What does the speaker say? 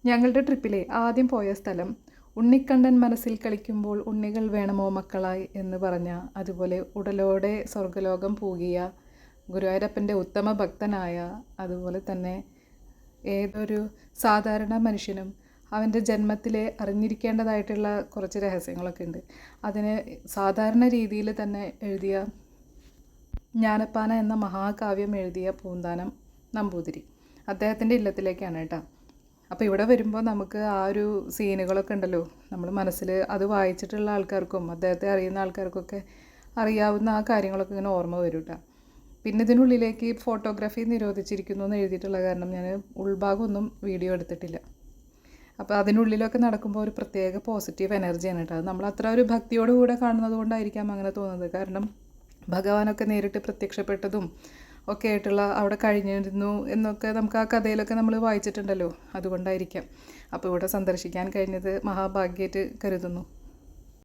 ഞങ്ങളുടെ ട്രിപ്പിലെ ആദ്യം പോയ സ്ഥലം ഉണ്ണിക്കണ്ണൻ മനസ്സിൽ കളിക്കുമ്പോൾ ഉണ്ണികൾ വേണമോ മക്കളായി എന്ന് പറഞ്ഞ, അതുപോലെ ഉടലോടെ സ്വർഗലോകം പൂകിയ, ഗുരുവായൂരപ്പൻ്റെ ഉത്തമ ഭക്തനായ, അതുപോലെ തന്നെ ഏതൊരു സാധാരണ മനുഷ്യനും അവൻ്റെ ജന്മത്തിലെ അറിഞ്ഞിരിക്കേണ്ടതായിട്ടുള്ള കുറച്ച് രഹസ്യങ്ങളൊക്കെ ഉണ്ട്. അതിന് സാധാരണ രീതിയിൽ തന്നെ എഴുതിയ ജ്ഞാനപ്പാന എന്ന മഹാകാവ്യം എഴുതിയ പൂന്താനം നമ്പൂതിരി, അദ്ദേഹത്തിൻ്റെ ഇല്ലത്തിലേക്കാണ് കേട്ടോ. അപ്പോൾ ഇവിടെ വരുമ്പോൾ നമുക്ക് ആ ഒരു സീനുകളൊക്കെ ഉണ്ടല്ലോ, നമ്മൾ മനസ്സിൽ അത് വായിച്ചിട്ടുള്ള ആൾക്കാർക്കും അദ്ദേഹത്തെ അറിയുന്ന ആൾക്കാർക്കൊക്കെ അറിയാവുന്ന ആ കാര്യങ്ങളൊക്കെ ഇങ്ങനെ ഓർമ്മ വരും കേട്ടോ. പിന്നെ ഇതിനുള്ളിലേക്ക് ഫോട്ടോഗ്രാഫി നിരോധിച്ചിരിക്കുന്നു എന്ന് എഴുതിയിട്ടുള്ള കാരണം ഞാൻ ഉൾഭാഗമൊന്നും വീഡിയോ എടുത്തിട്ടില്ല. അപ്പോൾ അതിനുള്ളിലൊക്കെ നടക്കുമ്പോൾ ഒരു പ്രത്യേക പോസിറ്റീവ് എനർജിയാണ് കേട്ടോ. അത് നമ്മൾ അത്ര ഒരു ഭക്തിയോടുകൂടെ കാണുന്നത് കൊണ്ടായിരിക്കാം അങ്ങനെ തോന്നുന്നത്. കാരണം ഭഗവാനൊക്കെ നേരിട്ട് പ്രത്യക്ഷപ്പെട്ടതും ഒക്കെ ആയിട്ടുള്ള അവിടെ കഴിഞ്ഞിരുന്നു എന്നൊക്കെ നമുക്ക് ആ കഥയിലൊക്കെ നമ്മൾ വായിച്ചിട്ടുണ്ടല്ലോ, അതുകൊണ്ടായിരിക്കാം. അപ്പോൾ ഇവിടെ സന്ദർശിക്കാൻ കഴിഞ്ഞത് മഹാഭാഗ്യമായിട്ട് കരുതുന്നു.